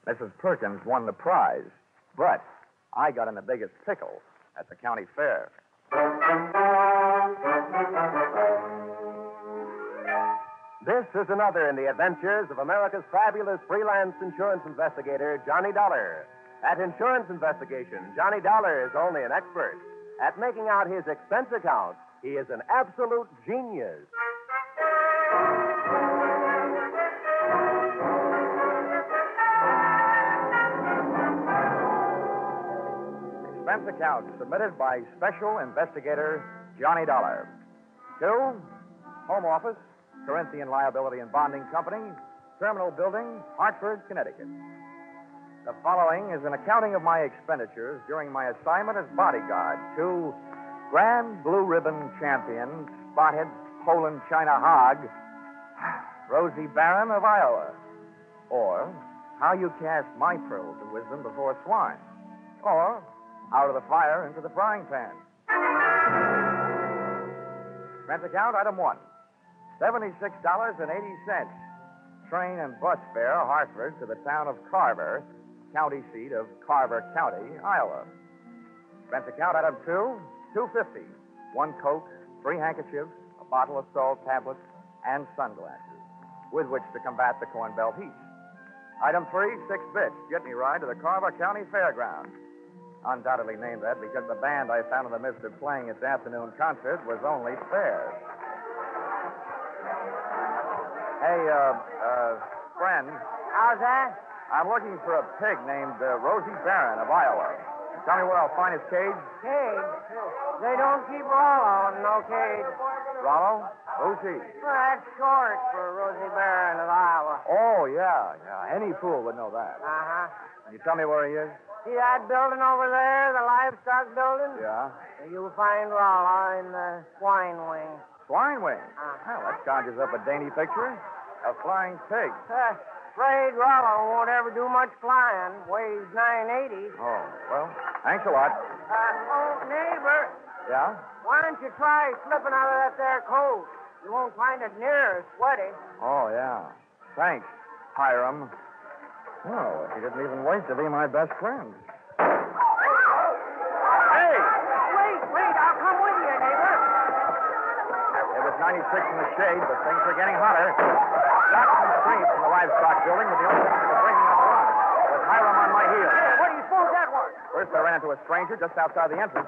Mrs. Perkins won the prize, but I got in the biggest pickle at the county fair. This is another in the adventures of America's fabulous freelance insurance investigator, Johnny Dollar. At insurance investigation, Johnny Dollar is only an expert. At making out his expense account, he is an absolute genius. Expense account submitted by Special Investigator Johnny Dollar. To Home Office, Corinthian Liability and Bonding Company, Terminal Building, Hartford, Connecticut. The following is an accounting of my expenditures during my assignment as bodyguard to Grand Blue Ribbon Champion, Spotted Poland China Hog, Rosie Barron of Iowa. Or How You Cast My Pearls of Wisdom Before Swine. Or Out of the Fire into the Frying Pan. Expense account, item 1. $76.80. Train and bus fare, Hartford to the town of Carver, county seat of Carver County, Iowa. Expense account, item 2. $2.50. 1 Coke, 3 handkerchiefs, a bottle of salt tablets, and sunglasses, with which to combat the Corn Belt heat. Item 3, 6 bits. Jitney ride to the Carver County Fairground. Undoubtedly named that because the band I found in the midst of playing its afternoon concert was only spares. Hey, friend. How's that? I'm looking for a pig named Rosie Barron of Iowa. Tell me where I'll find his cage. Cage? They don't keep Rollo in no cage. Rollo? Who's he? Well, that's short for Rosie Barron of Iowa. Oh, yeah. Any fool would know that. Uh-huh. Can you tell me where he is? See that building over there, the livestock building? Yeah. You'll find Rollo in the swine wing. Swine wing? Uh-huh. Well, that conjures up a dainty picture. A flying pig. Afraid Rollo won't ever do much flying. Weighs 980. Oh, well, thanks a lot. Neighbor. Yeah? Why don't you try slipping out of that there coat? You won't find it near as sweaty. Oh, yeah. Thanks, Hiram. Oh, he didn't even wait to be my best friend. Hey! Wait, I'll come with you, neighbor. It was 96 in the shade, but things were getting hotter. Shots and screams from the livestock building were the only thing that could bring me on the run. With Hiram on my heels. Hey, what do you suppose that was? First, I ran into a stranger just outside the entrance.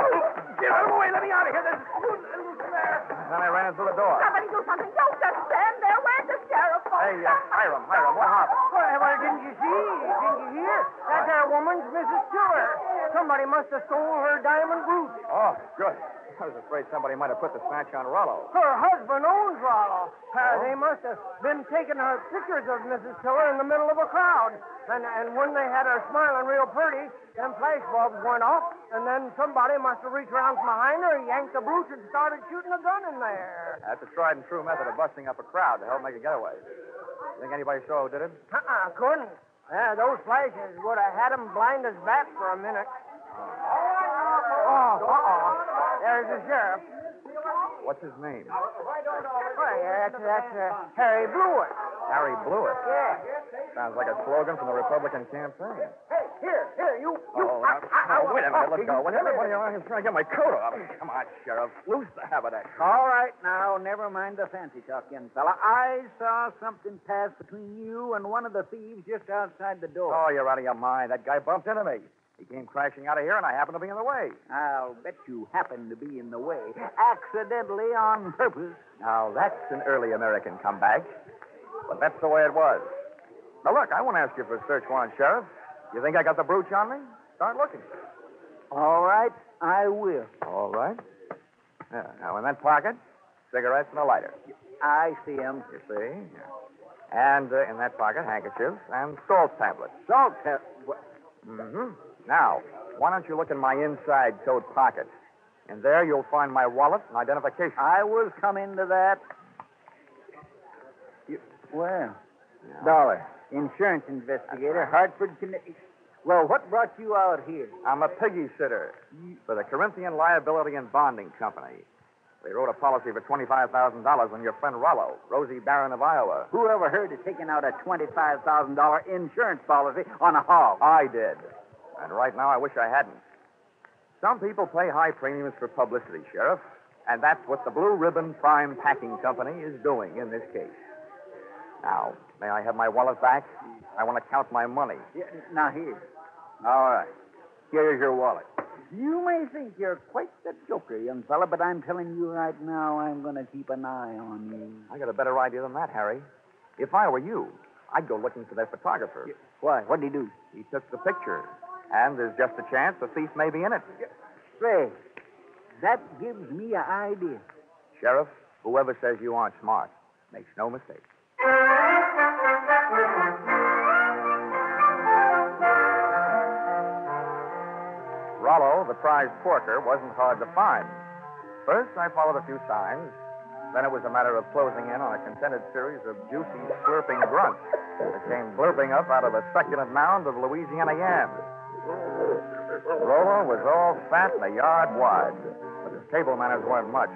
Get out of the way. Let me out of here. There's loose there. Then I ran into the door. Somebody do something. Don't just stand there. Where's the sheriff? Hey, Hiram, what happened? Well, didn't you see? Didn't you hear? That there woman's Mrs. Stewart. Somebody must have stole her diamond brooch. Oh, good. I was afraid somebody might have put the snatch on Rollo. Her husband owns Rollo. They must have been taking her pictures of Mrs. Stewart in the middle of a crowd. And when they had her smiling real pretty, them flash bulbs went off, and then somebody must have reached around from behind her, yanked the brooch, and started shooting a gun in there. That's a tried and true method of busting up a crowd to help make a getaway. Think anybody saw who did it? Couldn't. Yeah, those flashes would have had them blind as bats for a minute. There's the sheriff. What's his name? Well, that's Harry Blewett. Harry Blewett? Yeah. Sounds like a slogan from the Republican campaign. Hey, here, you. Wait a minute, let's go. When everybody around here's trying to get my coat off. Come on, Sheriff. Loose the haberdack. All right, now, never mind the fancy talk, young fella. I saw something pass between you and one of the thieves just outside the door. Oh, you're out of your mind. That guy bumped into me. He came crashing out of here, and I happened to be in the way. I'll bet you happen to be in the way. Accidentally, on purpose. Now, that's an early American comeback. But that's the way it was. Now, look, I won't ask you for a search warrant, Sheriff. You think I got the brooch on me? Start looking. All right, I will. All right. Yeah, now, in that pocket, cigarettes and a lighter. I see 'em. You see? Yeah. And in that pocket, handkerchiefs and salt tablets. Salt tablets? Mm-hmm. Now, why don't you look in my inside coat pocket? In there, you'll find my wallet and identification. I was coming to that. Well, Dollar, insurance investigator, Hartford, Connecticut. Well, what brought you out here? I'm a piggy sitter for the Corinthian Liability and Bonding Company. They wrote a policy for $25,000 on your friend Rollo, Rosie Barron of Iowa. Who ever heard of taking out a $25,000 insurance policy on a hog? I did. And right now I wish I hadn't. Some people pay high premiums for publicity, Sheriff. And that's what the Blue Ribbon Prime Packing Company is doing in this case. Now, may I have my wallet back? I want to count my money. Yeah, now, here. All right. Here's your wallet. You may think you're quite the joker, young fella, but I'm telling you right now, I'm going to keep an eye on you. I got a better idea than that, Harry. If I were you, I'd go looking for that photographer. Why? What'd he do? He took the picture. And there's just a chance the thief may be in it. Say, that gives me an idea. Sheriff, whoever says you aren't smart makes no mistake. Rollo, the prize porker, wasn't hard to find. First, I followed a few signs. Then it was a matter of closing in on a contented series of juicy, slurping grunts that came blurping up out of a succulent mound of Louisiana yams. Rollo was all fat and a yard wide, but his table manners weren't much.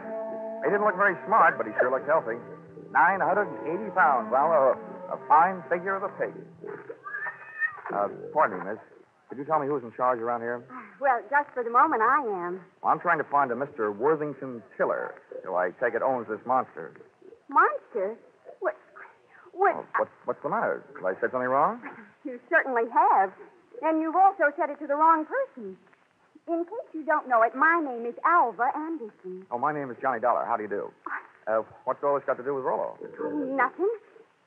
He didn't look very smart, but he sure looked healthy. 980 pounds on the hoof. A fine figure of a pig. Pardon me, miss. Could you tell me who's in charge around here? Well, just for the moment, I am. Well, I'm trying to find a Mr. Worthington Tiller, who I take it owns this monster. Monster? What? Oh, what's the matter? Have I said something wrong? You certainly have. And you've also said it to the wrong person. In case you don't know it, my name is Alva Anderson. Oh, my name is Johnny Dollar. How do you do? What's all this got to do with Rollo? Nothing.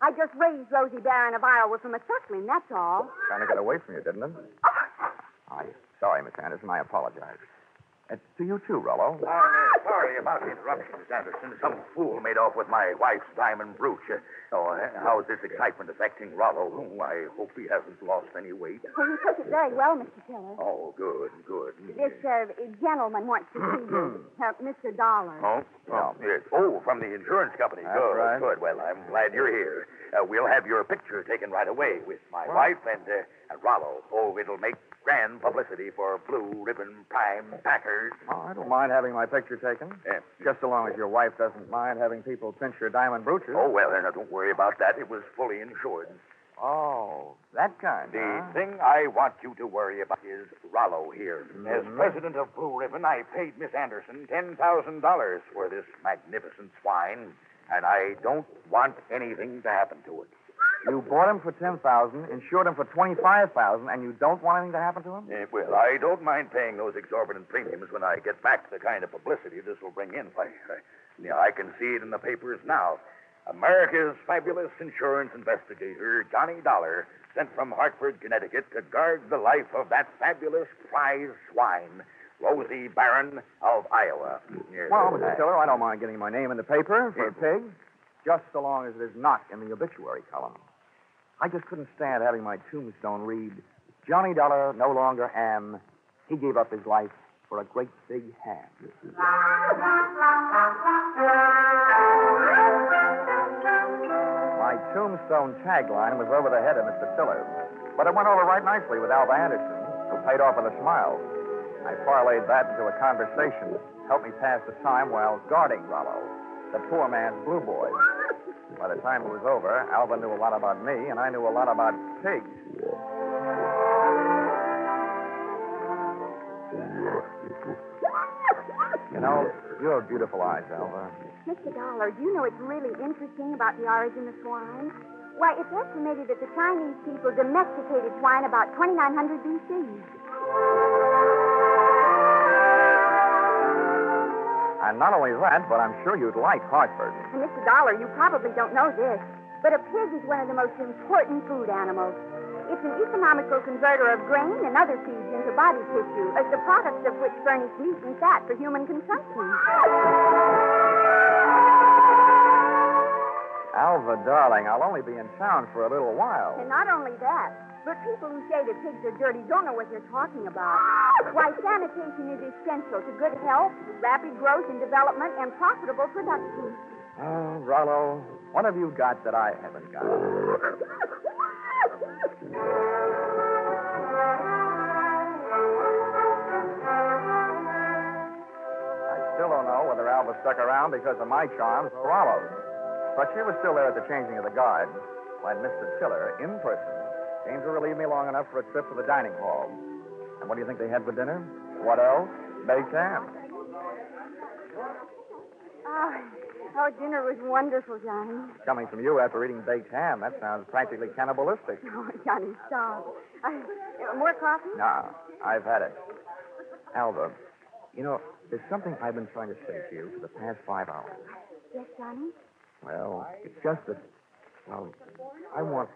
I just raised Rosie Barron of Iowa from a suckling, that's all. Kind of got away from you, didn't it? I'm sorry, Miss Anderson. I apologize. To you, too, Rollo. Sorry about the interruption, Miss Anderson. Some fool made off with my wife's diamond brooch. How's this excitement affecting Rollo? I hope he hasn't lost any weight. Well, you took it very well, Mr. Tiller. Oh, good. This gentleman wants to see you, Mr. Dollar. Oh? Yeah. Yes. Oh, from the insurance company. That's Good, right. good. Well, I'm glad you're here. We'll have your picture taken right away with my wife and Rollo. Oh, it'll make grand publicity for Blue Ribbon Prime Packers. Oh, I don't mind having my picture taken. Just so long as your wife doesn't mind having people pinch her diamond brooches. Oh, well, now, don't worry about that. It was fully insured. Oh, that kind, The thing I want you to worry about is Rollo here. As president of Blue Ribbon, I paid Miss Anderson $10,000 for this magnificent swine, and I don't want anything to happen to it. You bought him for $10,000, insured him for $25,000, and you don't want anything to happen to him? Well, I don't mind paying those exorbitant premiums when I get back the kind of publicity this will bring in. I can see it in the papers now. America's fabulous insurance investigator, Johnny Dollar, sent from Hartford, Connecticut to guard the life of that fabulous prize swine, Rosie Barron of Iowa. Well, Mr. Tiller, I don't mind getting my name in the paper for a pig, just so long as it is not in the obituary column. I just couldn't stand having my tombstone read, Johnny Dollar no longer am. He gave up his life for a great big ham. My tombstone tagline was over the head of Mr. Tiller, but it went over right nicely with Alva Anderson, who paid off with a smile. I parlayed that into a conversation that helped me pass the time while guarding Rollo, the poor man's blue boy. By the time it was over, Alva knew a lot about me, and I knew a lot about pigs. You know, you have beautiful eyes, Alva. Mr. Dollar, do you know it's really interesting about the origin of swine? Why, it's estimated that the Chinese people domesticated swine about 2900 B.C. And not only that, but I'm sure you'd like Hartford. And, Mr. Dollar, you probably don't know this, but a pig is one of the most important food animals. It's an economical converter of grain and other feeds into body tissue, as the products of which furnish meat and fat for human consumption. Alva, darling, I'll only be in town for a little while. And not only that, but people who say that pigs are dirty don't know what they're talking about. Why, sanitation is essential to good health, rapid growth and development, and profitable production. Oh, Rollo, what have you got that I haven't got? I still don't know whether Alva stuck stuck around because of my charms for Rollo's. But she was still there at the changing of the guard when Mr. Tiller, in person, came to relieve me long enough for a trip to the dining hall. And what do you think they had for dinner? What else? Baked ham. Oh, dinner was wonderful, Johnny. Coming from you after eating baked ham, that sounds practically cannibalistic. Oh, Johnny, stop. More coffee? No, I've had it. Alva, you know, there's something I've been trying to say to you for the past 5 hours. Yes, Johnny? Well, it's just that, well, I want...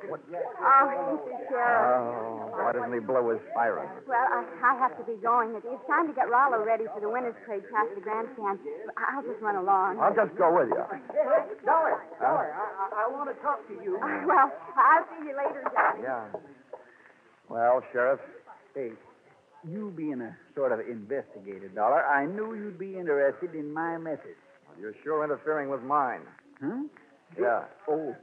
What? Oh, Mr. Sheriff. Oh, why doesn't he blow his siren? Well, I have to be going. It's time to get Rollo ready for the winner's parade past the grandstand. I'll just run along. I'll just go with you. Dollar, I want to talk to you. Well, I'll see you later, Johnny. Yeah. Well, Sheriff, Hey, you being a sort of investigator, Dollar, I knew you'd be interested in my message. you're sure interfering with mine. Hmm? Yeah. Oh,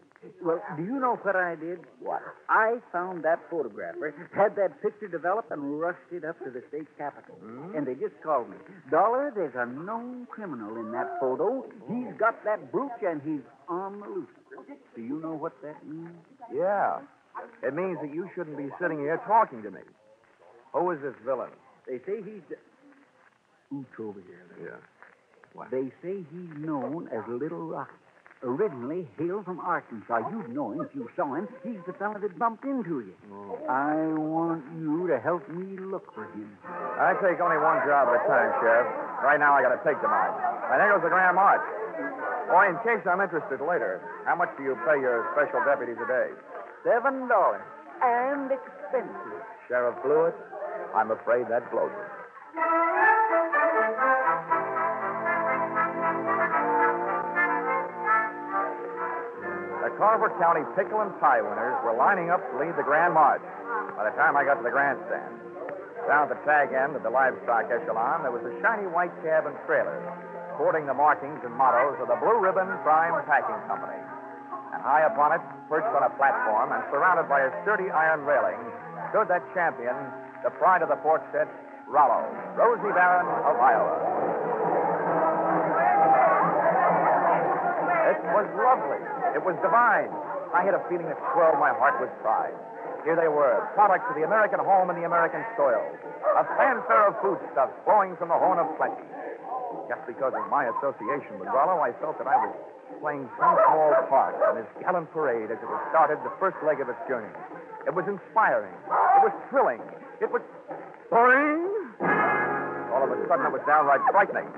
well, do you know what I did? What? I found that photographer, had that picture developed, and rushed it up to the state capitol. And they just called me. Dollar, there's a known criminal in that photo. He's got that brooch, and he's on the loose. Do you know what that means? Yeah. It means that you shouldn't be sitting here talking to me. Who is this villain? They say he's... Ooch over here. Yeah. What? They say he's known as Little Rocky. Originally hailed from Arkansas. You'd know him if you saw him. He's the fella that bumped into you. Oh. I want you to help me look for him. I take only one job at a time, Sheriff. Right now, I got to take to mine. And there goes the Grand March. Boy, in case I'm interested later, how much do you pay your special deputies a day? $7. And expensive. Sheriff Blewett, I'm afraid that blows it. The Carver County pickle and pie winners were lining up to lead the Grand March. By the time I got to the grandstand, down at the tag end of the livestock echelon, there was a shiny white cab and trailer, sporting the markings and mottos of the Blue Ribbon Prime Packing Company. And high upon it, perched on a platform and surrounded by a sturdy iron railing, stood that champion, the pride of the pork set, Rollo, Rosie Barron of Iowa. It was lovely. It was divine. I had a feeling that swelled my heart with pride. Here they were, products of the American home and the American soil. A fanfare of foodstuffs flowing from the horn of plenty. Just because of my association with Rollo, I felt that I was playing some small part in this gallant parade as it was started the first leg of its journey. It was inspiring. It was thrilling. It was... Boing! All of a sudden, it was downright frightening.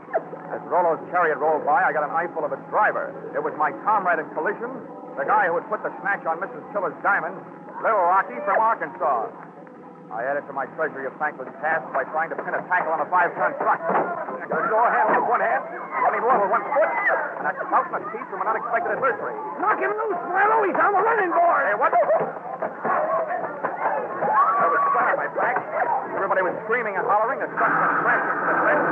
As Rollo's chariot rolled by, I got an eyeful of its driver. It was my comrade in collision, the guy who had put the snatch on Mrs. Tiller's diamond, Little Rocky from Arkansas. I added to my treasury of thankless tasks by trying to pin a tackle on a 5-ton truck. I got a door handle with one hand, running low with one foot, and a spout and a seat from an unexpected adversary. Knock him loose, Milo. He's on the running board. Hey, what? I was flat on my back. Everybody was screaming and hollering. The truck went crashing to the fence.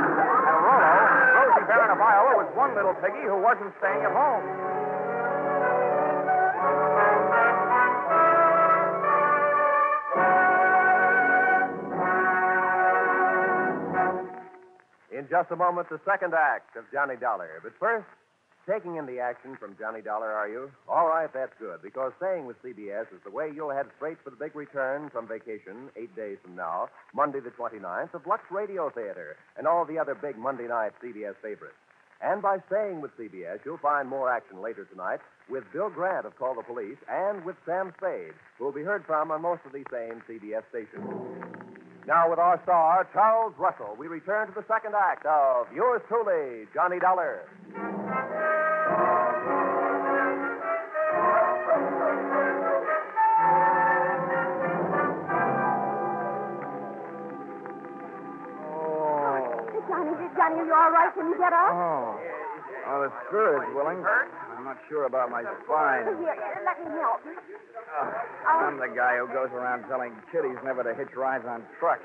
And Rollo, Rosie Barron of Iowa, was one little piggy who wasn't staying at home. In just a moment, the second act of Johnny Dollar. But first, taking in the action from Johnny Dollar, are you? All right, that's good, because staying with CBS is the way you'll head straight for the big return from vacation 8 days from now, Monday the 29th, of Lux Radio Theater and all the other big Monday night CBS favorites. And by staying with CBS, you'll find more action later tonight with Bill Grant of Call the Police and with Sam Spade, who will be heard from on most of these same CBS stations. Now, with our star, Charles Russell, we return to the second act of yours truly, Johnny Dollar. Johnny, are you all right? Can you get up? Oh, the spirit's willing. I'm not sure about my spine. Here, let me help. I'm the guy who goes around telling kiddies never to hitch rides on trucks.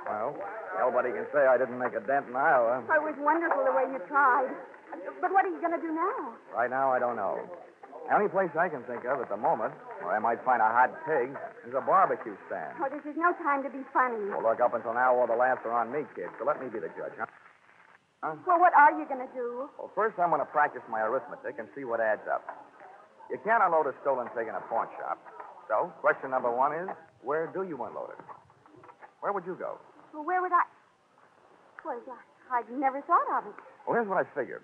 Well, nobody can say I didn't make a dent in Iowa. It was wonderful the way you tried. But what are you going to do now? Right now, I don't know. The only place I can think of at the moment where I might find a hot pig is a barbecue stand. Oh, this is no time to be funny. Well, look, up until now, all the laughs are on me, kid, so let me be the judge, huh? Huh? Well, what are you going to do? Well, first I'm going to practice my arithmetic and see what adds up. You can't unload a stolen pig in a pawn shop. So, question number one is, where do you unload it? Where would you go? Well, where would I... Well, I'd never thought of it. Well, here's what I figured.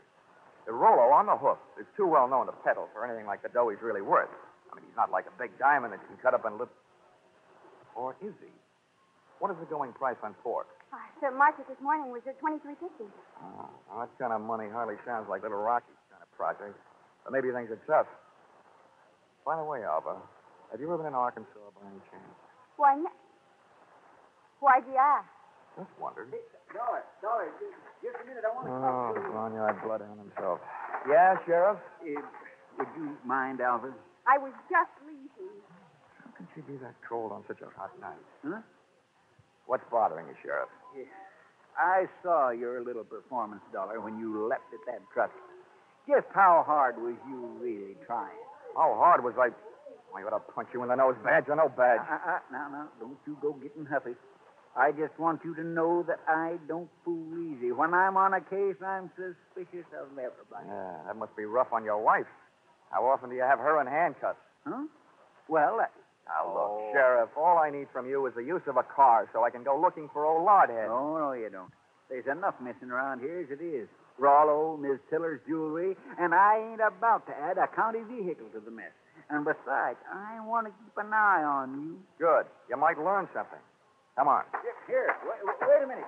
The Rollo on the hoof is too well known to peddle for anything like the dough he's really worth. I mean, he's not like a big diamond that you can cut up and live. Or is he? What is the going price on pork? The market this morning was at $23.50. Oh, well, that kind of money hardly sounds like Little Rocky's kind of project. But maybe he thinks it's tough. By the way, Alva, have you ever been in Arkansas by any chance? Why'd you ask? Just wondered. Hey, Dollar, just a minute. I want to Oh, talk to you. Barnyard bloodhound himself. Yeah, Sheriff? Would you mind, Alva? I was just leaving. How can she be that cold on such a hot night? Huh? What's bothering you, Sheriff? I saw your little performance, Dollar, when you leapt at that truck. Just how hard was you really trying? How hard was I... I ought to punch you in the nose, badge or no badge. Now, don't you go getting huffy. I just want you to know that I don't fool easy. When I'm on a case, I'm suspicious of everybody. Yeah, that must be rough on your wife. How often do you have her in handcuffs? Huh? Well, Now, look, Sheriff, all I need from you is the use of a car so I can go looking for old Lardhead. No, you don't. There's enough missing around here as it is. Rollo, Miss Tiller's jewelry, and I ain't about to add a county vehicle to the mess. And besides, I want to keep an eye on you. Good. You might learn something. Come on. Here, wait a minute.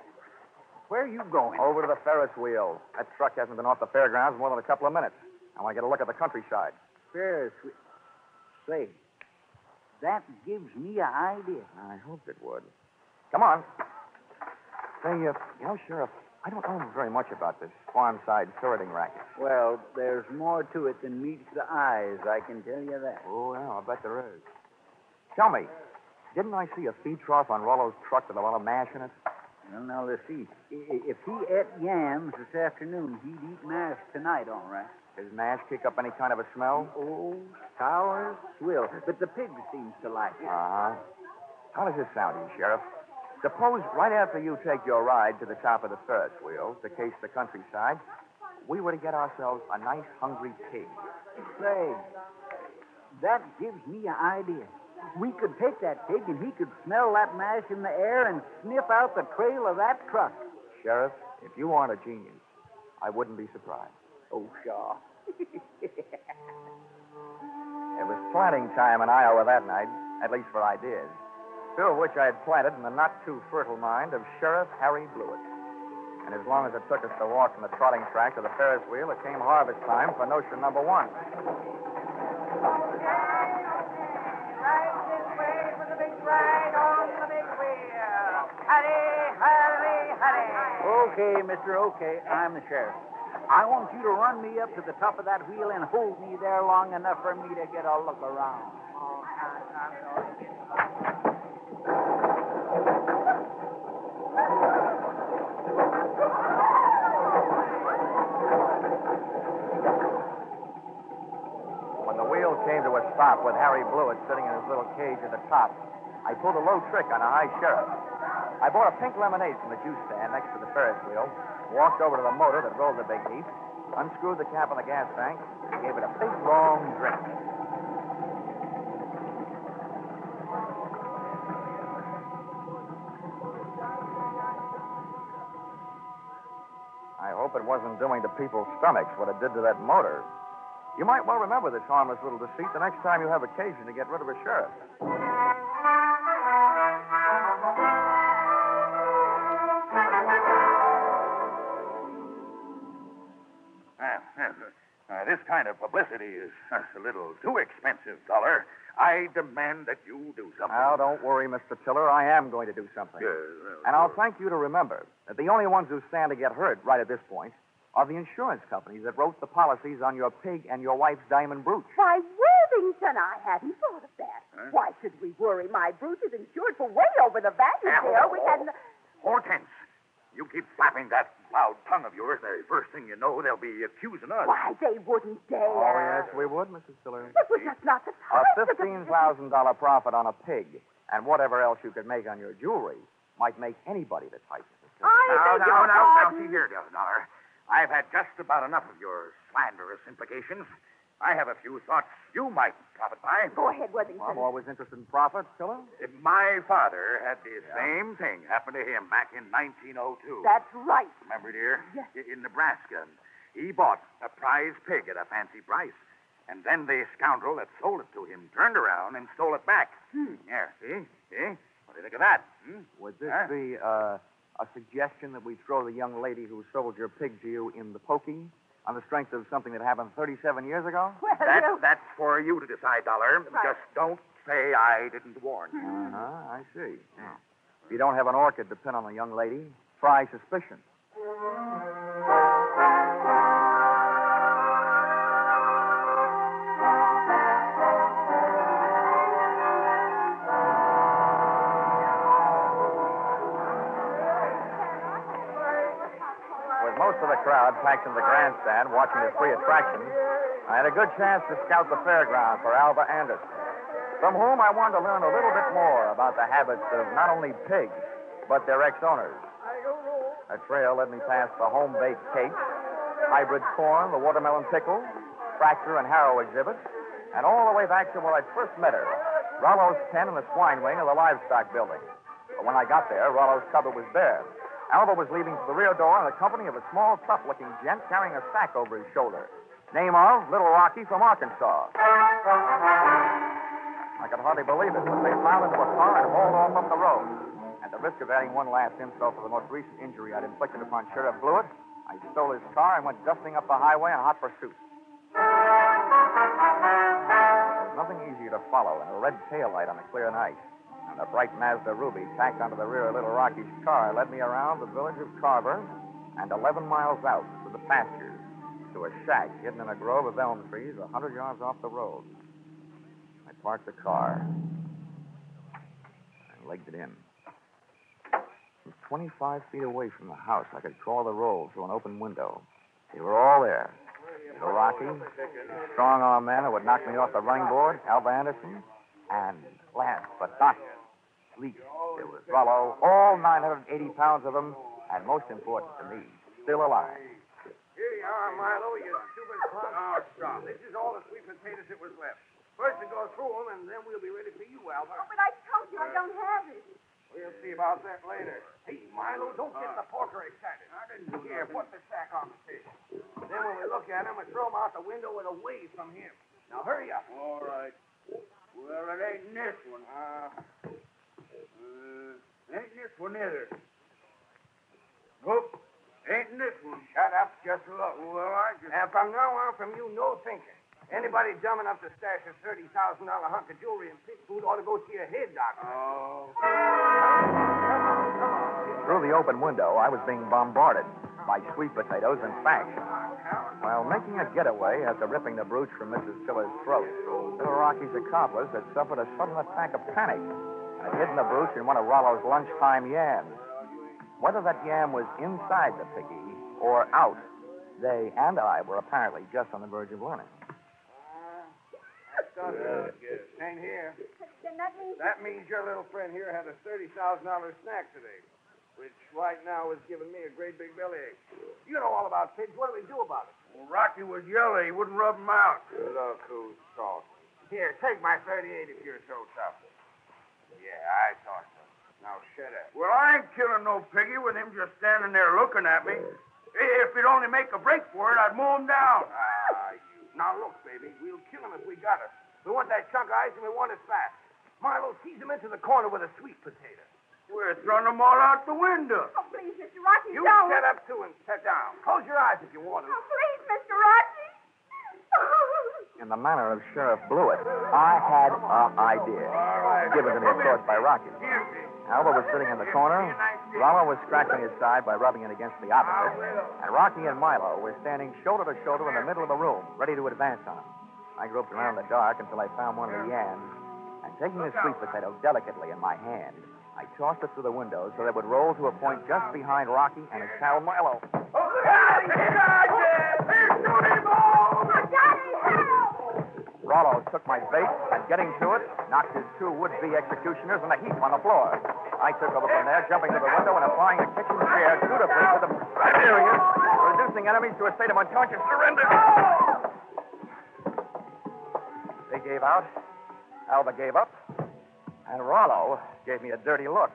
Where are you going? Over to the Ferris wheel. That truck hasn't been off the fairgrounds more than a couple of minutes. I want to get a look at the countryside. Ferris wheel. Say, that gives me an idea. I hoped it would. Come on. Say, Sheriff, I don't know very much about this farm-side ferreting racket. Well, there's more to it than meets the eyes, I can tell you that. Oh, yeah, I bet there is. Tell me, didn't I see a feed trough on Rollo's truck with a lot of mash in it? Well, now, let's see. If he ate yams this afternoon, he'd eat mash tonight, all right. Does mash kick up any kind of a smell? Oh, sour swill. But the pig seems to like it. Uh-huh. How does this sound to you, Sheriff? Suppose right after you take your ride to the top of the Ferris wheel to case the countryside, we were to get ourselves a nice hungry pig. Say, that gives me an idea. We could take that pig and he could smell that mash in the air and sniff out the trail of that truck. Sheriff, if you aren't a genius, I wouldn't be surprised. Oh, Shaw. It was planting time in Iowa that night, at least for ideas. Two of which I had planted in the not-too-fertile mind of Sheriff Harry Blewett. And as long as it took us to walk from the trotting track to the Ferris wheel, it came harvest time for notion number one. Right this way for the big ride on the big wheel. Hurry, hurry, hurry. Okay, mister, okay. I'm the sheriff. I want you to run me up to the top of that wheel and hold me there long enough for me to get a look around. Oh, I'm sorry. When the wheel came to a stop with Harry Blewett sitting in his little cage at the top, I pulled a low trick on a high sheriff. I bought a pink lemonade from the juice stand next to the Ferris wheel, walked over to the motor that rolled the big heap, unscrewed the cap on the gas tank, and gave it a big, long drink. I hope it wasn't doing to people's stomachs what it did to that motor. You might well remember this harmless little deceit the next time you have occasion to get rid of a sheriff. This kind of publicity is a little too expensive, Dollar. I demand that you do something. Now, don't worry, Mr. Tiller. I am going to do something. And I'll thank you to remember that the only ones who stand to get hurt right at this point are the insurance companies that wrote the policies on your pig and your wife's diamond brooch. Why, Worthington, I hadn't thought of that. Huh? Why should we worry? My brooch is insured for way over the value, dear. We hadn't... Hortense, you keep flapping that loud tongue of yours, the first thing you know, they'll be accusing us. Why, they wouldn't dare. Oh, yes, we would, Mrs. Tiller. It was just not the A time. $15,000 profit on a pig and whatever else you could make on your jewelry might make anybody the type, Mrs. Tiller. Now, see here, Dollar. I've had just about enough of your slanderous implications. I have a few thoughts you might profit by. Go ahead, Worthington. I'm always interested in profit, Killer. My father had the same thing happen to him back in 1902. That's right. Remember, dear? Yes. In Nebraska. He bought a prize pig at a fancy price. And then the scoundrel that sold it to him turned around and stole it back. There, see? See? What do you think of that? Would this be a suggestion that we throw the young lady who sold your pig to you in the pokey on the strength of something that happened 37 years ago? Well, That's for you to decide, Dollar. Right. Just don't say I didn't warn you. I see. If you don't have an orchid to pin on a young lady, try suspicion. With most of the crowd packed in the grandstand watching the free attraction, I had a good chance to scout the fairground for Alva Anderson, from whom I wanted to learn a little bit more about the habits of not only pigs, but their ex-owners. A trail led me past the home-baked cakes, hybrid corn, the watermelon pickle, tractor and harrow exhibits, and all the way back to where I first met her, Rollo's pen in the swine wing of the livestock building. But when I got there, Rollo's cupboard was bare. Alva was leaving for the rear door in the company of a small, tough-looking gent carrying a sack over his shoulder. Name of Little Rocky from Arkansas. I could hardly believe it, but they piled into a car and hauled off up the road. At the risk of adding one last insult to the most recent injury I'd inflicted upon Sheriff Blewett, I stole his car and went dusting up the highway in hot pursuit. There's nothing easier to follow than a red taillight on a clear night. And a bright Mazda Ruby tacked onto the rear of Little Rocky's car led me around the village of Carver and 11 miles out to the pastures to a shack hidden in a grove of elm trees 100 yards off the road. I parked the car and legged it in. From 25 feet away from the house, I could crawl the roll through an open window. They were all there. Little Rocky, a strong-arm man who would knock me off the running board, Alva Anderson, and last but not least, there was Rollo, all 980 pounds of them, and most important to me, still alive. Here you are, Milo, you stupid clown. Oh, stop. This is all the sweet potatoes that was left. First to go through them, and then we'll be ready for you, Alva. Oh, but I told you I don't have it. We'll see about that later. Hey, Milo, don't get the porker excited. I didn't do Here, put the sack on the table. Then when we look at him, we throw him out the window and away from him. Now, hurry up. All right. Well, it ain't this one. Ain't this one either. Nope. Ain't this one. Shut up. Just look. Well, I just... And from now on, from you, no thinking. Anybody dumb enough to stash a $30,000 hunk of jewelry and pig food ought to go see a head doctor. Oh. Through the open window, I was being bombarded by sweet potatoes and fact. While making a getaway after ripping the brooch from Mrs. Tiller's throat, Little Rocky's accomplice had suffered a sudden attack of panic and had hidden the brooch in one of Rollo's lunchtime yams. Whether that yam was inside the piggy or out, they and I were apparently just on the verge of learning. That's done, I guess. Ain't here. Then that means... That means your little friend here had a $30,000 snack today, which right now is giving me a great big bellyache. You know all about pigs. What do we do about it? Well, Rocky was yellow. He wouldn't rub him out. Look who's talking. Here, take my 38 if you're so tough. Yeah, I thought so. Now shut up. Well, I ain't killing no piggy with him just standing there looking at me. If he'd only make a break for it, I'd mow him down. Now look, baby, we'll kill him if we got it. We want that chunk of ice and we want it fast. Milo, tease him into the corner with a sweet potato. We're throwing them all out the window. Oh, please, Mr. Rocky, You don't. shut up, too, and sit down. Close your eyes if you want to. Oh, please, Mr. Rocky. In the manner of Sheriff Blewett, I had an idea, given to me, of course, by Rocky. Alva was sitting in the corner, Rollo was scratching his side by rubbing it against the opposite, and Rocky and Milo were standing shoulder to shoulder in the middle of the room, ready to advance on him. I groped around in the dark until I found one of the yams, and taking the sweet potato delicately in my hand, I tossed it through the window so that it would roll to a point just behind Rocky and his pal Milo. Rollo took my bait and, getting to it, knocked his two would-be executioners in a heap on the floor. I took over from there, jumping to the window and applying a kitchen chair dutifully to the... There he is. Reduced reducing enemies to a state of unconscious surrender. They gave out. Alba gave up. And Rollo gave me a dirty look.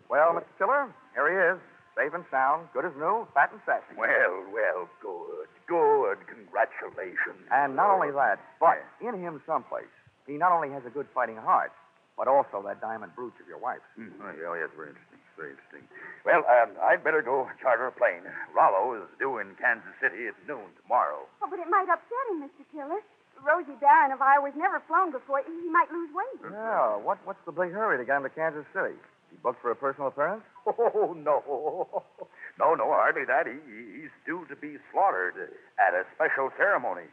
Well, Mr. Tiller, here he is. Safe and sound, good as new, fat and sassy. Well, good. Congratulations. And not only that, but in him someplace, he not only has a good fighting heart, but also that diamond brooch of your wife's. Oh, yes, very interesting. Well, I'd better go charter a plane. Rollo is due in Kansas City at noon tomorrow. Oh, but it might upset him, Mr. Tiller. Rosie Barron of Iowa's never flown before. He might lose weight. Yeah, what's the big hurry to get him to Kansas City? He booked for a personal appearance? Oh, no. No, hardly that. He's due to be slaughtered at a special ceremony.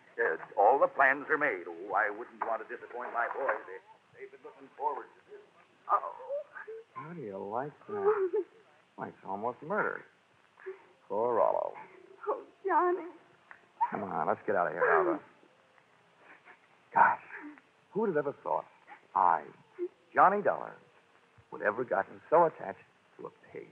All the plans are made. Oh, I wouldn't want to disappoint my boys. They've been looking forward to this. How do you like that? Why, it's almost murder. Poor Rollo. Oh, Johnny. Come on, let's get out of here, Alva. Gosh, who would have ever thought I, Johnny Dollar, would ever gotten so attached to a pig?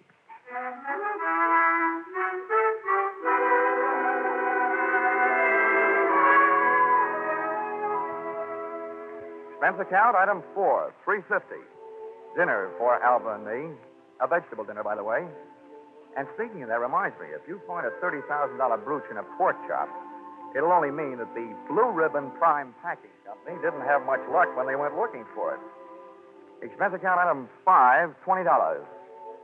Expense account, item 4, $350. Dinner for Alva and me. A vegetable dinner, by the way. And speaking of that, reminds me, if you find a $30,000 brooch in a pork chop, it'll only mean that the Blue Ribbon Prime Packing Company didn't have much luck when they went looking for it. Expense account item 5, $20.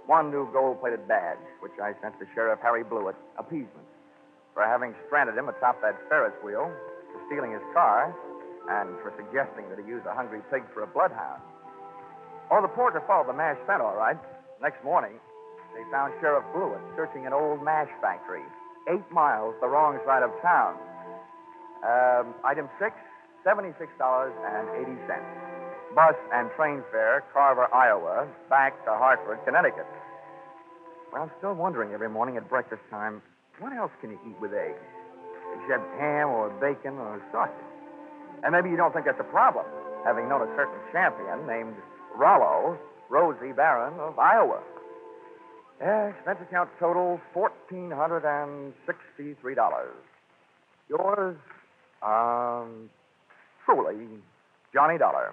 One new gold-plated badge, which I sent to Sheriff Harry Blewett, appeasement, for having stranded him atop that Ferris wheel, for stealing his car, and for suggesting that he use a hungry pig for a bloodhound. Oh, the porter followed the mash scent, all right. Next morning, they found Sheriff Blewett searching an old mash factory, 8 miles the wrong side of town. Item 6, $76.80. Bus and train fare, Carver, Iowa, back to Hartford, Connecticut. Well, I'm still wondering every morning at breakfast time, what else can you eat with eggs? Except ham or bacon or sausage. And maybe you don't think that's a problem, having known a certain champion named Rollo, Rosie Barron of Iowa. Yeah, expense account total $1,463. Yours, truly, Johnny Dollar.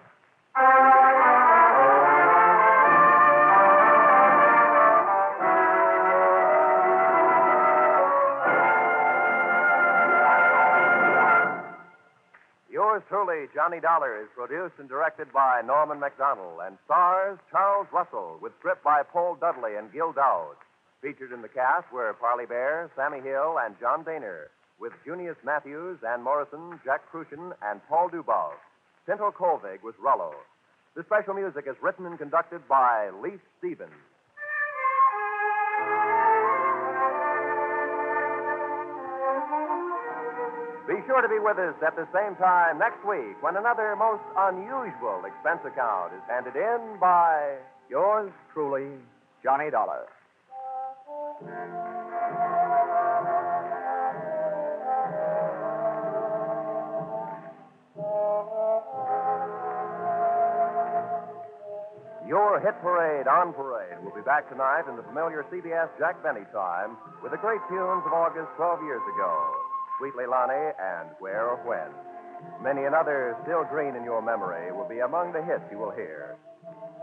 Yours truly, Johnny Dollar, is produced and directed by Norman MacDonald and stars Charles Russell with script by Paul Dudley and Gil Dowd. Featured in the cast were Parley Baer, Sammy Hill, and John Dehner, with Junius Matthews, Ann Morrison, Jack Kruschen, and Paul Dubov. Pinto Colvig was Rollo. The special music is written and conducted by Leif Stevens. Be sure to be with us at the same time next week when another most unusual expense account is handed in by Yours truly, Johnny Dollar. Your Hit Parade on Parade will be back tonight in the familiar CBS Jack Benny time with the great tunes of August 12 years ago, Sweet Leilani and Where or When. Many another still green in your memory will be among the hits you will hear.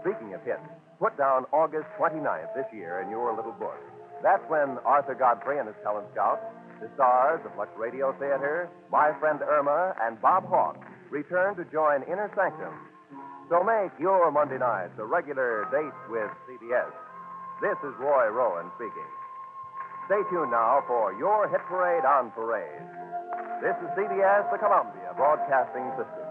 Speaking of hits, put down August 29th this year in your little book. That's when Arthur Godfrey and his talent scouts, the stars of Lux Radio Theater, My Friend Irma, and Bob Hawke return to join Inner Sanctum. So make your Monday nights a regular date with CBS. This is Roy Rowan speaking. Stay tuned now for your Hit Parade on Parade. This is CBS, the Columbia Broadcasting System.